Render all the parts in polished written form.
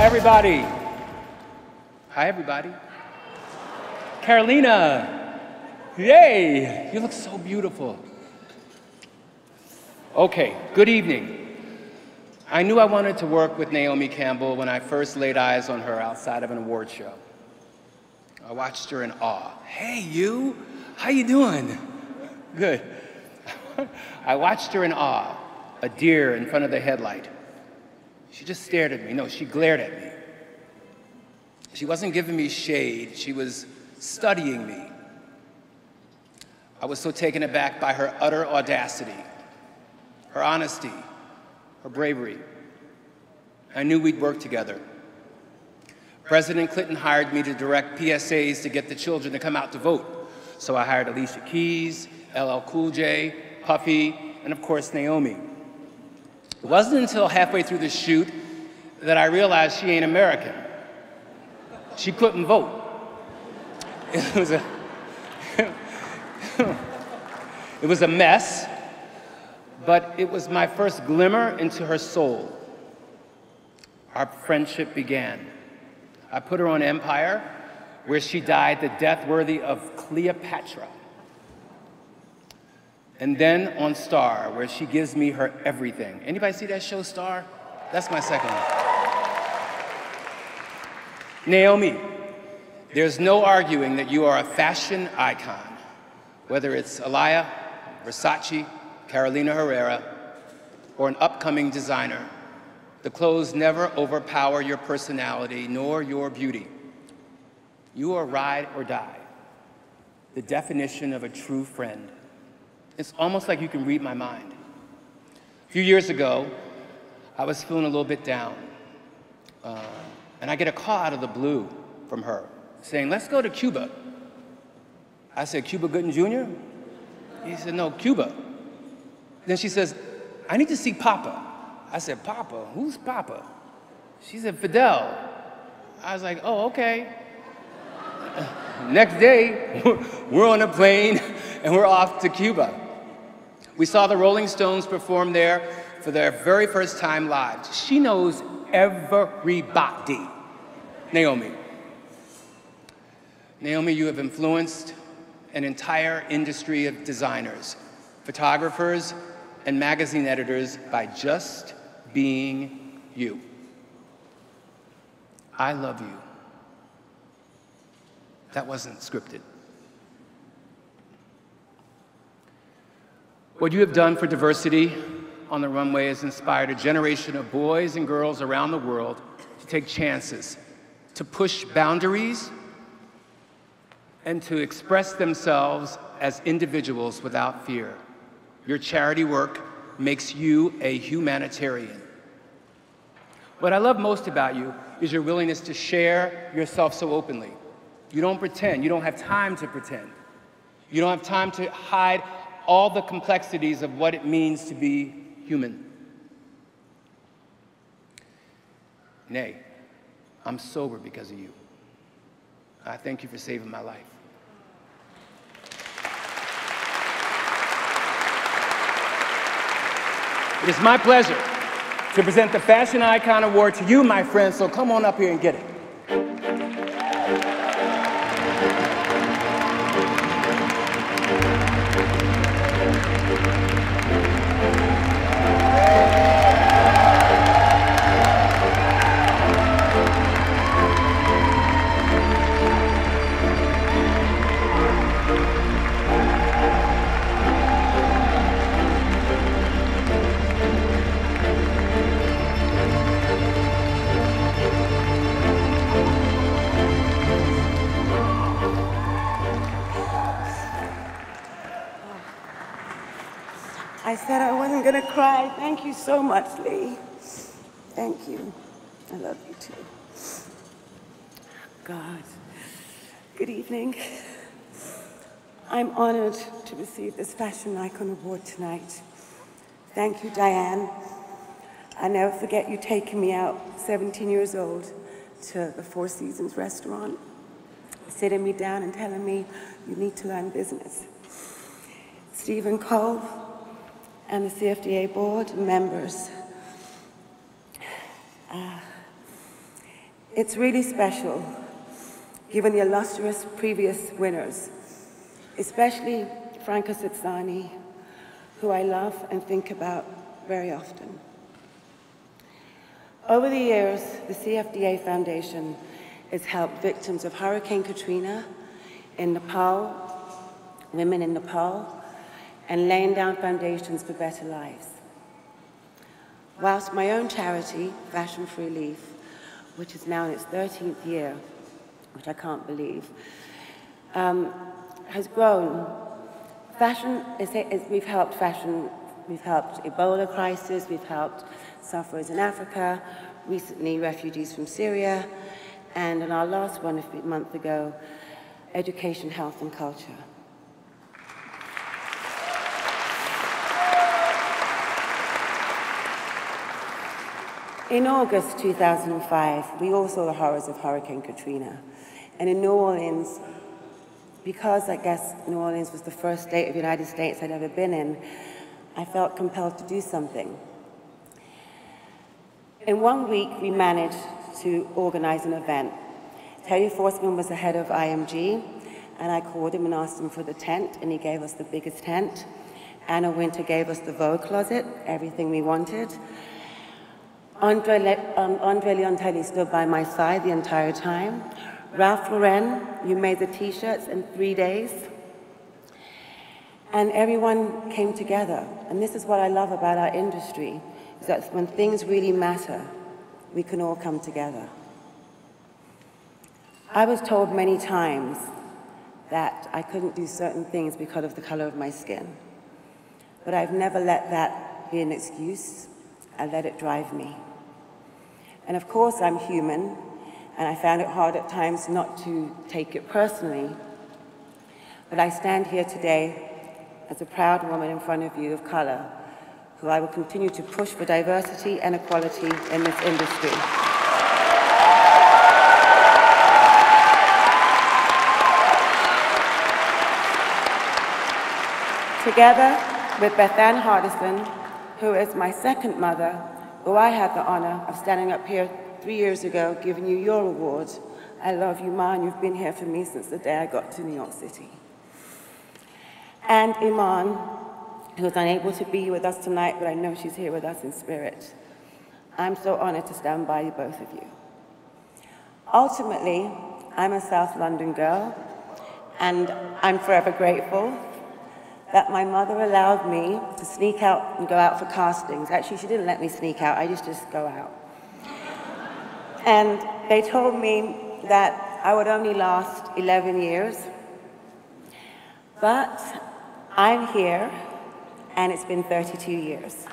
everybody. Hi, everybody. Carolina, yay, you look so beautiful. Okay, good evening. I knew I wanted to work with Naomi Campbell when I first laid eyes on her outside of an award show. I watched her in awe. Hey, you, how you doing? Good. I watched her in awe, a deer in front of the headlight. She just stared at me. No, she glared at me. She wasn't giving me shade. She was studying me. I was so taken aback by her utter audacity, her honesty, her bravery. I knew we'd work together. President Clinton hired me to direct PSAs to get the children to come out to vote. So I hired Alicia Keys, LL Cool J, Puffy, and of course, Naomi. It wasn't until halfway through the shoot that I realized she ain't American. She couldn't vote. It was a mess, but it was my first glimmer into her soul. Our friendship began. I put her on Empire, where she died the death worthy of Cleopatra. And then on Star, where she gives me her everything. Anybody see that show, Star? That's my second one. Naomi, there's no arguing that you are a fashion icon, whether it's Alaya, Versace, Carolina Herrera, or an upcoming designer. The clothes never overpower your personality nor your beauty. You are ride or die, the definition of a true friend. It's almost like you can read my mind. A few years ago, I was feeling a little bit down. And I get a call out of the blue from her saying, let's go to Cuba. I said, Cuba Gooding Jr.? He said, no, Cuba. Then she says, I need to see Papa. I said, Papa? Who's Papa? She said, Fidel. I was like, oh, okay. Next day, we're on a plane and we're off to Cuba. We saw the Rolling Stones perform there for their very first time live. She knows everybody. Naomi. Naomi, you have influenced an entire industry of designers, photographers, and magazine editors by just being you. I love you. That wasn't scripted. What you have done for diversity on the runway has inspired a generation of boys and girls around the world to take chances, to push boundaries, and to express themselves as individuals without fear. Your charity work makes you a humanitarian. What I love most about you is your willingness to share yourself so openly. You don't pretend. You don't have time to pretend. You don't have time to hide all the complexities of what it means to be human. Nay, I'm sober because of you. I thank you for saving my life. It is my pleasure to present the Fashion Icon Award to you, my friends, so come on up here and get it. I said I wasn't gonna cry. Thank you so much, Lee. Thank you. I love you too. God. Good evening. I'm honored to receive this Fashion Icon Award tonight. Thank you, Diane. I never forget you taking me out, 17 years old, to the Four Seasons restaurant, sitting me down and telling me, you need to learn business. Stephen Cole, and the CFDA board members. It's really special, given the illustrious previous winners, especially Franca Sitzani, who I love and think about very often. Over the years, the CFDA Foundation has helped victims of Hurricane Katrina in Nepal, women in Nepal, and laying down foundations for better lives. Whilst my own charity, Fashion for Relief, which is now in its 13th year, which I can't believe, has grown. We've helped Ebola crisis, we've helped sufferers in Africa, recently refugees from Syria, and in our last one a month ago, education, health, and culture. In August 2005, we all saw the horrors of Hurricane Katrina. And in New Orleans, because I guess New Orleans was the first state of the United States I'd ever been in, I felt compelled to do something. In 1 week, we managed to organize an event. Terry Forsman was the head of IMG, and I called him and asked him for the tent, and he gave us the biggest tent. Anna Winter gave us the Vogue closet, everything we wanted. Andre Leontelli stood by my side the entire time. Ralph Lauren, you made the t-shirts in 3 days. And everyone came together. And this is what I love about our industry, is that when things really matter, we can all come together. I was told many times that I couldn't do certain things because of the color of my skin. But I've never let that be an excuse. I let it drive me. And of course, I'm human, and I found it hard at times not to take it personally. But I stand here today as a proud woman in front of you of color, who I will continue to push for diversity and equality in this industry. Together with Beth Ann Hardison, who is my second mother, who I had the honor of standing up here 3 years ago giving you your award. I love you, Ma, and you've been here for me since the day I got to New York City. And Iman, who is unable to be with us tonight, but I know she's here with us in spirit. I'm so honored to stand by you, both of you. Ultimately, I'm a South London girl, and I'm forever grateful that my mother allowed me to sneak out and go out for castings. Actually, she didn't let me sneak out, I just go out. And they told me that I would only last 11 years. But I'm here, and it's been 32 years.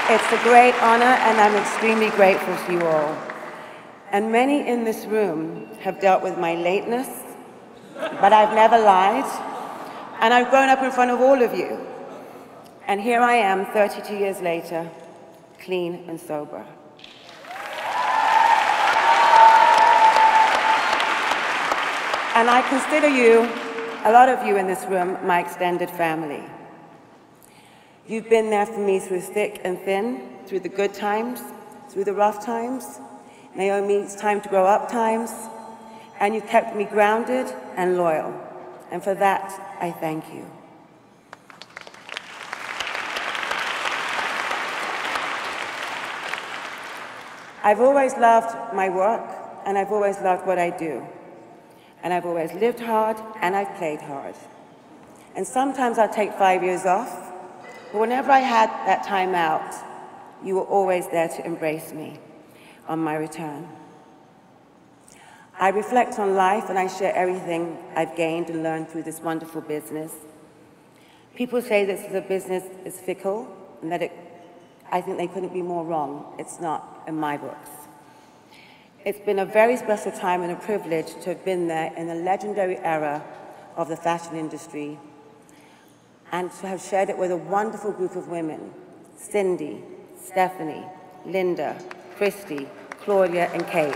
It's a great honor, and I'm extremely grateful to you all. And many in this room have dealt with my lateness, but I've never lied. And I've grown up in front of all of you. And here I am, 32 years later, clean and sober. And I consider you, a lot of you in this room, my extended family. You've been there for me through thick and thin, through the good times, through the rough times, Naomi, it's time to grow up times, and you've kept me grounded and loyal. And for that, I thank you. I've always loved my work, and I've always loved what I do. And I've always lived hard, and I've played hard. And sometimes I'll take 5 years off, but whenever I had that time out, you were always there to embrace me on my return. I reflect on life, and I share everything I've gained and learned through this wonderful business. People say this is a business is fickle, and that I think they couldn't be more wrong. It's not in my books. It's been a very special time and a privilege to have been there in the legendary era of the fashion industry, and to have shared it with a wonderful group of women: Cindy, Stephanie, Linda, Christy, Claudia, and Kate.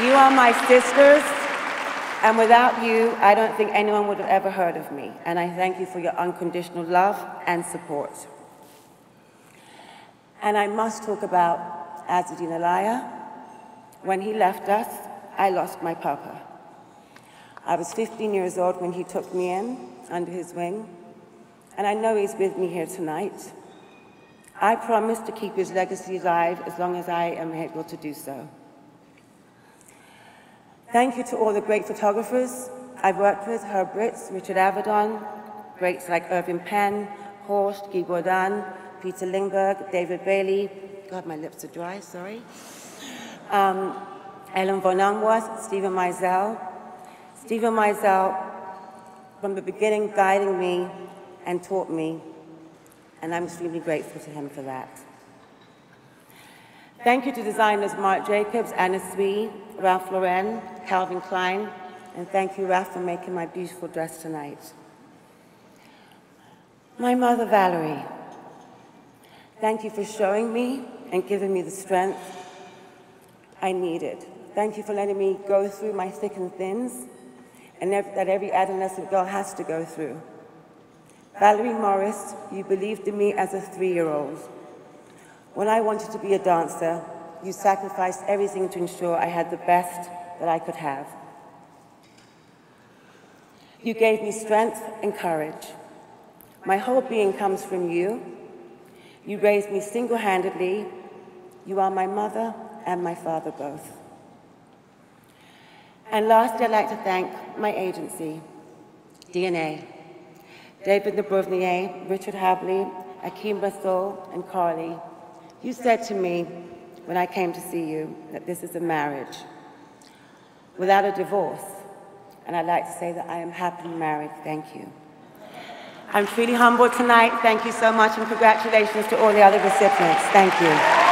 You are my sisters, And without you, I don't think anyone would have ever heard of me. And I thank you for your unconditional love and support. And I must talk about Azzedine Alaya. When he left us, I lost my papa. I was 15 years old when he took me in under his wing, and I know he's with me here tonight. I promise to keep his legacy alive as long as I am able to do so. Thank you to all the great photographers I've worked with, Herb Ritz, Richard Avedon, greats like Irving Penn, Horst, Guy Bourdin, Peter Lindbergh, David Bailey, God, my lips are dry, sorry. Ellen von Unworth, Stephen Meisel. Stephen Meisel, from the beginning, guiding me and taught me, and I'm extremely grateful to him for that. Thank you to designers Marc Jacobs, Anna Sui, Ralph Lauren, Calvin Klein, and thank you, Ralph, for making my beautiful dress tonight. My mother, Valerie, thank you for showing me and giving me the strength I needed. Thank you for letting me go through my thick and thins, and that every adolescent girl has to go through. Valerie Morris, you believed in me as a 3-year-old. When I wanted to be a dancer, you sacrificed everything to ensure I had the best that I could have. You gave me strength and courage. My whole being comes from you. You raised me single-handedly. You are my mother and my father both. And lastly, I'd like to thank my agency, DNA, David Nabruvnier, Richard Habley, Akeem Rasool, and Carly. You said to me when I came to see you that this is a marriage without a divorce. And I'd like to say that I am happily married. Thank you. I'm truly humbled tonight. Thank you so much, and congratulations to all the other recipients. Thank you.